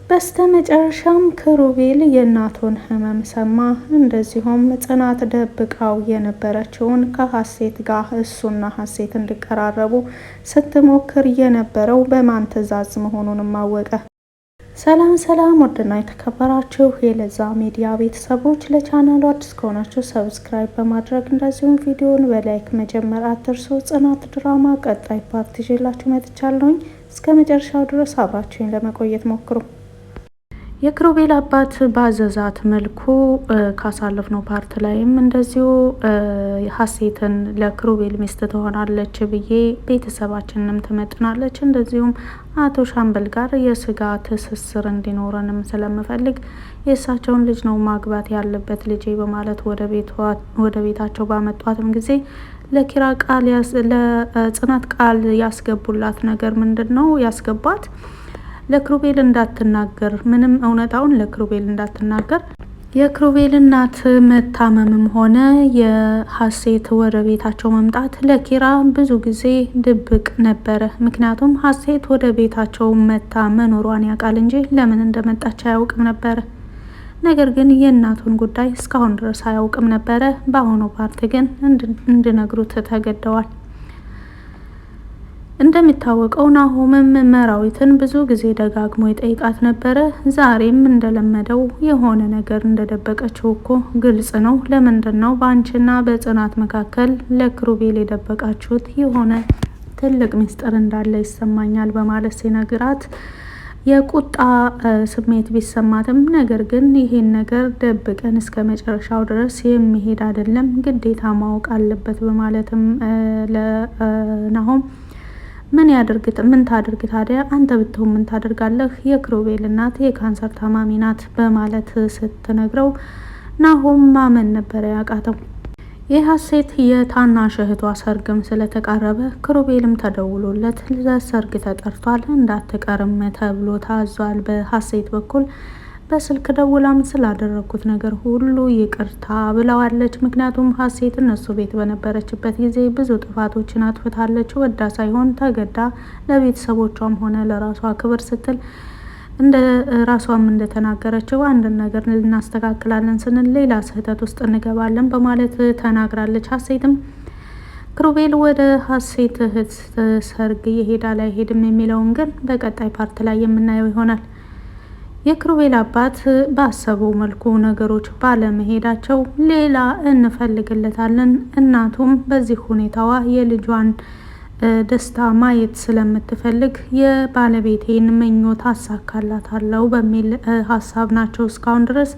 በስተመጨረሻም ክሩቤል የእናቱን ህመም ሰማ። እንደዚሁም ጽናት ደብቃው የነበረችውን ከሀሴት ጋር እሱና ሀሴት እንዲቀራረቡ ስትሞክር የነበረው በማን ትዕዛዝ መሆኑንም አወቀ። ሰላም ሰላም፣ ወድና የተከበራችሁ የለዛ ሚዲያ ቤተሰቦች ለቻናሉ አዲስ ከሆናችሁ ሰብስክራይብ በማድረግ እንደዚሁም ቪዲዮውን በላይክ መጀመር አትርሱ። ጽናት ድራማ ቀጣይ ፓርት ይዤላችሁ መጥቻለሁኝ። እስከ መጨረሻው ድረስ አብራችሁኝ ለመቆየት ሞክሩ። የክሩቤል አባት ባዘዛት መልኩ ካሳለፍነው ፓርት ላይም እንደዚሁ ሀሴትን ለክሩቤል ሚስት ትሆናለች ብዬ ቤተሰባችንንም ትመጥናለች፣ እንደዚሁም አቶ ሻምበል ጋር የስጋ ትስስር እንዲኖረንም ስለምፈልግ የእሳቸውን ልጅ ነው ማግባት ያለበት ልጄ በማለት ወደ ቤታቸው ባመጧትም ጊዜ ለኪራ ለጽናት ቃል ያስገቡላት ነገር ምንድን ነው ያስገባት? ለክሩቤል እንዳትናገር፣ ምንም እውነታውን ለክሩቤል እንዳትናገር። የክሩቤል እናት መታመምም ሆነ የሀሴት ወደ ቤታቸው መምጣት ለኪራ ብዙ ጊዜ ድብቅ ነበረ። ምክንያቱም ሀሴት ወደ ቤታቸው መታ መኖሯን ያውቃል እንጂ ለምን እንደመጣች አያውቅም ነበረ። ነገር ግን የእናቱን ጉዳይ እስካሁን ድረስ አያውቅም ነበረ። በአሁኑ ፓርት ግን እንዲነግሩት ተገደዋል። እንደሚታወቀው ናሆምም መራዊትን ብዙ ጊዜ ደጋግሞ ይጠይቃት ነበረ። ዛሬም እንደለመደው የሆነ ነገር እንደደበቀችው እኮ ግልጽ ነው። ለምንድን ነው በአንቺና በጽናት መካከል ለክሩቤል የደበቃችሁት? የሆነ ትልቅ ምስጢር እንዳለ ይሰማኛል በማለት ሲነግራት የቁጣ ስሜት ቢሰማትም ነገር ግን ይሄን ነገር ደብቀን እስከ መጨረሻው ድረስ የሚሄድ አይደለም፣ ግዴታ ማወቅ አለበት በማለትም ለናሆም ምን ታደርግ ታዲያ? አንተ ብትሆን ምን ታደርጋለህ? የክሩቤል እናት የካንሰር ታማሚ ናት በማለት ስትነግረው ናሆም ማመን ነበረ ያቃተው። የሀሴት የታናሽ እህቷ ሰርግም ስለተቃረበ ክሩቤልም ተደውሎለት ለሰርግ ተጠርቷል፣ እንዳትቀርም ተብሎ ታዟል። በሀሴት በኩል በስልክ ደውላም ስላደረኩት ነገር ሁሉ ይቅርታ ብለዋለች። ምክንያቱም ሀሴት እነሱ ቤት በነበረችበት ጊዜ ብዙ ጥፋቶችን አጥፍታለች። ወዳ ሳይሆን ተገዳ፣ ለቤተሰቦቿም ሆነ ለራሷ ክብር ስትል እንደ ራሷም እንደተናገረችው አንድን ነገር ልናስተካክላለን ስንል ሌላ ስህተት ውስጥ እንገባለን በማለት ተናግራለች። ሀሴትም ክሩቤል ወደ ሀሴት እህት ሰርግ ይሄዳል አይሄድም የሚለውን ግን በቀጣይ ፓርት ላይ የምናየው ይሆናል። የክሩቤል አባት ባሰበው መልኩ ነገሮች ባለመሄዳቸው ሌላ እንፈልግለታለን። እናቱም በዚህ ሁኔታዋ የልጇን ደስታ ማየት ስለምትፈልግ የባለቤቴን ምኞት አሳካላታለሁ በሚል ሀሳብ ናቸው እስካሁን ድረስ።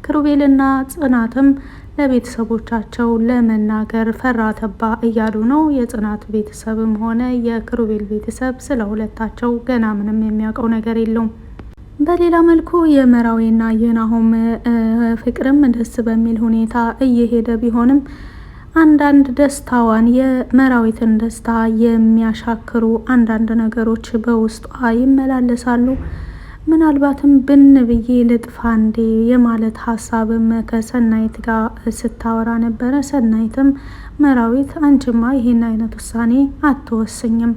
ክሩቤልና ጽናትም ለቤተሰቦቻቸው ለመናገር ፈራተባ እያሉ ነው። የጽናት ቤተሰብም ሆነ የክሩቤል ቤተሰብ ስለ ሁለታቸው ገና ምንም የሚያውቀው ነገር የለውም። በሌላ መልኩ የመራዊና የናሆም ፍቅርም ደስ በሚል ሁኔታ እየሄደ ቢሆንም አንዳንድ ደስታዋን የመራዊትን ደስታ የሚያሻክሩ አንዳንድ ነገሮች በውስጧ ይመላለሳሉ። ምናልባትም ብን ብዬ ልጥፋ እንዴ የማለት ሀሳብም ከሰናይት ጋር ስታወራ ነበረ። ሰናይትም መራዊት አንቺማ ይሄን አይነት ውሳኔ አትወስኝም፣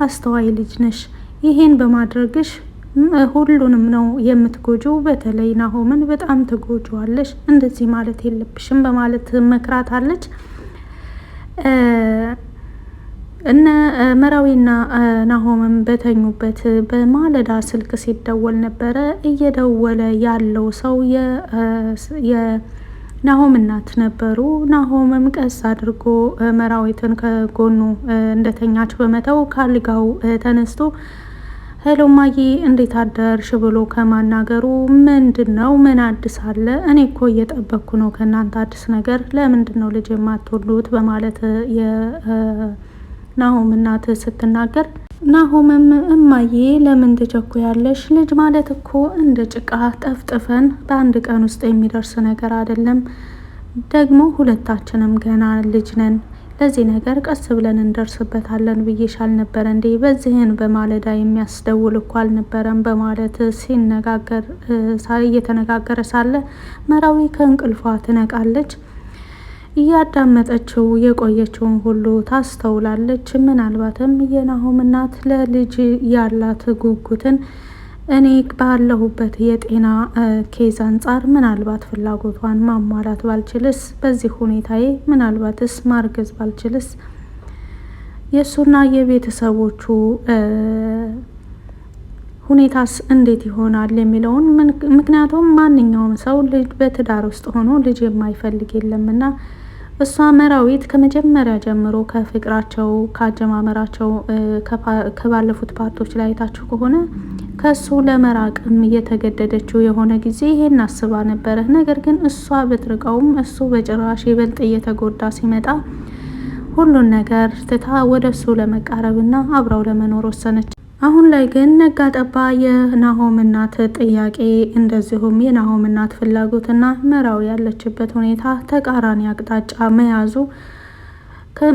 አስተዋይ ልጅ ነሽ፣ ይሄን በማድረግሽ ሁሉንም ነው የምትጎጂው፣ በተለይ ናሆምን በጣም ትጎጂዋለሽ፣ እንደዚህ ማለት የለብሽም በማለት መክራታለች። እነ መራዊና ናሆምም በተኙበት በማለዳ ስልክ ሲደወል ነበረ። እየደወለ ያለው ሰው የናሆም እናት ነበሩ። ናሆምም ቀስ አድርጎ መራዊትን ከጎኑ እንደተኛች በመተው ካልጋው ተነስቶ ሄሎ ማዬ እንዴት አደርሽ ብሎ ከማናገሩ ምንድን ነው ምን አዲስ አለ? እኔ እኮ እየጠበቅኩ ነው ከእናንተ አዲስ ነገር፣ ለምንድን ነው ልጅ የማትወሉት በማለት የናሆም እናት ስትናገር፣ ናሆምም እማዬ ለምን ትቸኩያለሽ? ልጅ ማለት እኮ እንደ ጭቃ ጠፍጥፈን በአንድ ቀን ውስጥ የሚደርስ ነገር አይደለም። ደግሞ ሁለታችንም ገና ልጅ ነን። ለዚህ ነገር ቀስ ብለን እንደርስበታለን ብዬሻል ነበረ እንዴ? በዚህን በማለዳ የሚያስደውል እኮ አልነበረም በማለት እየተነጋገረ ሳለ መራዊ ከእንቅልፏ ትነቃለች። እያዳመጠችው የቆየችውን ሁሉ ታስተውላለች። ምናልባትም የናሆም እናት ለልጅ ያላት ጉጉትን እኔ ባለሁበት የጤና ኬዝ አንጻር ምናልባት ፍላጎቷን ማሟላት ባልችልስ፣ በዚህ ሁኔታዬ ምናልባትስ ማርገዝ ባልችልስ የእሱና የቤተሰቦቹ ሁኔታስ እንዴት ይሆናል የሚለውን ምክንያቱም ማንኛውም ሰው ልጅ በትዳር ውስጥ ሆኖ ልጅ የማይፈልግ የለምና እሷ መራዊት ከመጀመሪያ ጀምሮ ከፍቅራቸው ካጀማመራቸው ከባለፉት ፓርቶች ላይ አይታችሁ ከሆነ ከሱ ለመራቅም እየተገደደችው የሆነ ጊዜ ይሄን አስባ ነበረ። ነገር ግን እሷ ብትርቀውም እሱ በጭራሽ ይበልጥ እየተጎዳ ሲመጣ ሁሉን ነገር ትታ ወደ እሱ ለመቃረብና አብረው ለመኖር ወሰነች። አሁን ላይ ግን ነጋ ጠባ የናሆም እናት ጥያቄ እንደዚሁም የናሆም እናት ፍላጎትና መራዊ ያለችበት ሁኔታ ተቃራኒ አቅጣጫ መያዙ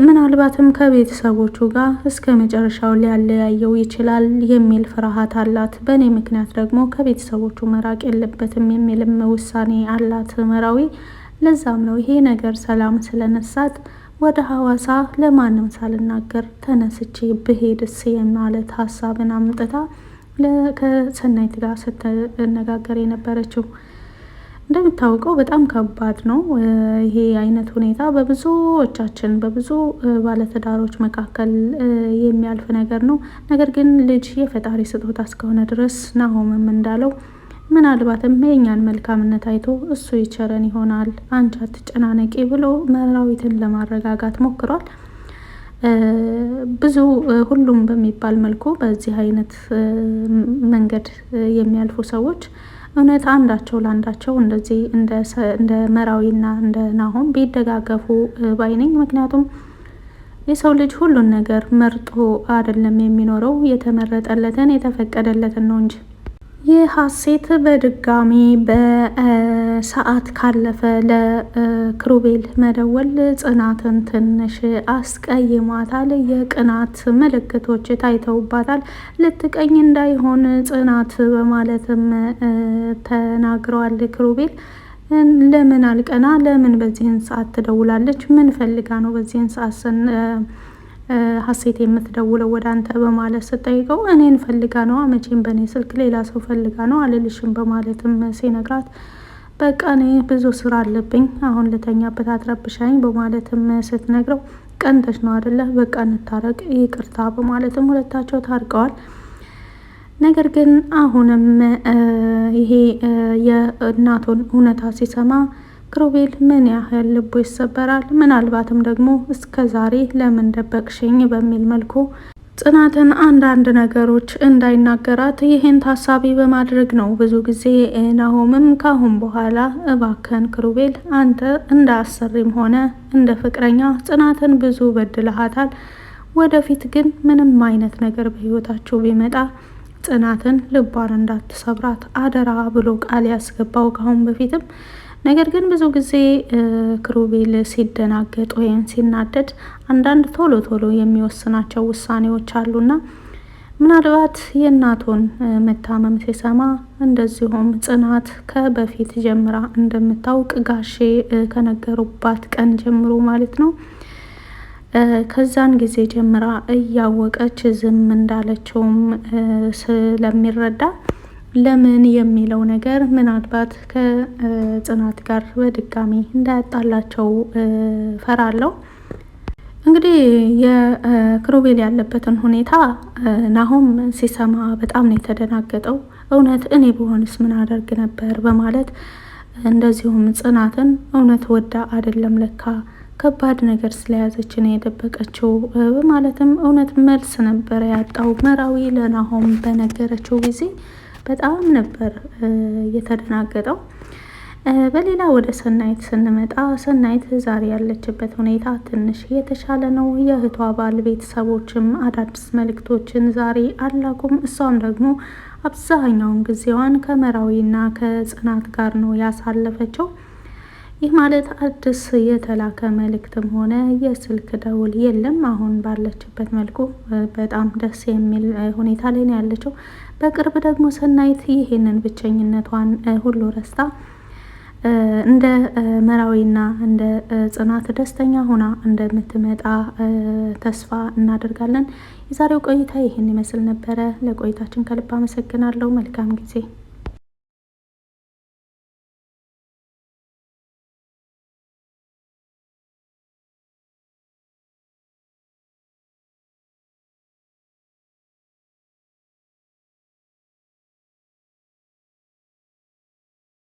ምናልባትም ከቤተሰቦቹ ጋር እስከ መጨረሻው ሊያለያየው ይችላል የሚል ፍርሃት አላት። በእኔ ምክንያት ደግሞ ከቤተሰቦቹ መራቅ የለበትም የሚልም ውሳኔ አላት መራዊ። ለዛም ነው ይሄ ነገር ሰላም ስለነሳት ወደ ሐዋሳ ለማንም ሳልናገር ተነስቼ ብሄድስ የማለት ሀሳብን አምጥታ ከሰናይት ጋር ስትነጋገር የነበረችው። እንደምታውቀው በጣም ከባድ ነው ይሄ አይነት ሁኔታ በብዙዎቻችን በብዙ ባለትዳሮች መካከል የሚያልፍ ነገር ነው። ነገር ግን ልጅ የፈጣሪ ስጦታ እስከሆነ ድረስ ናሆምም እንዳለው ምናልባትም የኛን መልካምነት አይቶ እሱ ይቸረን ይሆናል፣ አንቺ አትጨናነቂ ብሎ መራዊትን ለማረጋጋት ሞክሯል። ብዙ ሁሉም በሚባል መልኩ በዚህ አይነት መንገድ የሚያልፉ ሰዎች እውነት አንዳቸው ለአንዳቸው እንደዚህ እንደ መራዊና እንደ ናሆም ቢደጋገፉ ባይነኝ። ምክንያቱም የሰው ልጅ ሁሉን ነገር መርጦ አይደለም የሚኖረው፣ የተመረጠለትን የተፈቀደለትን ነው እንጂ። ይህ ሀሴት በድጋሚ በሰዓት ካለፈ ለክሩቤል መደወል ጽናትን ትንሽ አስቀይሟታል። የቅናት ምልክቶች ታይተውባታል። ልትቀኝ እንዳይሆን ጽናት በማለትም ተናግረዋል ክሩቤል። ለምን አልቀና፣ ለምን በዚህን ሰዓት ትደውላለች? ምን ፈልጋ ነው በዚህን ሰዓት ሀሴት የምትደውለው ወደ አንተ በማለት ስጠይቀው እኔን ፈልጋ ነው፣ መቼም በእኔ ስልክ ሌላ ሰው ፈልጋ ነው አልልሽም በማለትም ሲነግራት በቃ እኔ ብዙ ስራ አለብኝ አሁን ልተኛበት አትረብሻኝ በማለትም ስትነግረው ቀንተሽ ነው አደለ፣ በቃ እንታረቅ ይቅርታ በማለትም ሁለታቸው ታርቀዋል። ነገር ግን አሁንም ይሄ የእናቱን እውነታ ሲሰማ ክሩቤል ምን ያህል ልቡ ይሰበራል። ምናልባትም ደግሞ እስከ ዛሬ ለምን ደበቅሽኝ በሚል መልኩ ጽናትን አንዳንድ ነገሮች እንዳይናገራት ይህን ታሳቢ በማድረግ ነው። ብዙ ጊዜ ናሆምም ካሁን በኋላ እባከን ክሩቤል አንተ እንደ አሰሪም ሆነ እንደ ፍቅረኛ ጽናትን ብዙ በድለሃታል። ወደፊት ግን ምንም አይነት ነገር በህይወታቸው ቢመጣ ጽናትን ልቧን እንዳትሰብራት አደራ ብሎ ቃል ያስገባው ካሁን በፊትም። ነገር ግን ብዙ ጊዜ ክሩቤል ሲደናገጥ ወይም ሲናደድ አንዳንድ ቶሎ ቶሎ የሚወስናቸው ውሳኔዎች አሉና ምናልባት የእናቱን መታመም ሲሰማ እንደዚሁም ጽናት ከበፊት ጀምራ እንደምታውቅ ጋሼ ከነገሩባት ቀን ጀምሮ ማለት ነው ከዛን ጊዜ ጀምራ እያወቀች ዝም እንዳለችውም ስለሚረዳ ለምን የሚለው ነገር ምናልባት ከጽናት ጋር በድጋሚ እንዳያጣላቸው ፈራለው። እንግዲህ የክሩቤል ያለበትን ሁኔታ ናሆም ሲሰማ በጣም ነው የተደናገጠው። እውነት እኔ በሆንስ ምን አደርግ ነበር በማለት እንደዚሁም ጽናትን እውነት ወዳ አይደለም ለካ ከባድ ነገር ስለያዘች ነው የደበቀችው በማለትም እውነት መልስ ነበር ያጣው። መራዊ ለናሆም በነገረችው ጊዜ በጣም ነበር የተደናገጠው። በሌላ ወደ ሰናይት ስንመጣ ሰናይት ዛሬ ያለችበት ሁኔታ ትንሽ የተሻለ ነው። የእህቷ ባል ቤተሰቦችም አዳዲስ መልእክቶችን ዛሬ አላኩም። እሷም ደግሞ አብዛኛውን ጊዜዋን ከመራዊና ከጽናት ጋር ነው ያሳለፈችው። ይህ ማለት አዲስ የተላከ መልእክትም ሆነ የስልክ ደውል የለም። አሁን ባለችበት መልኩ በጣም ደስ የሚል ሁኔታ ላይ ነው ያለችው። በቅርብ ደግሞ ሰናይት ይህንን ብቸኝነቷን ሁሉ ረስታ እንደ መራዊና እንደ ጽናት ደስተኛ ሆና እንደምትመጣ ተስፋ እናደርጋለን። የዛሬው ቆይታ ይህን ይመስል ነበረ። ለቆይታችን ከልብ አመሰግናለሁ። መልካም ጊዜ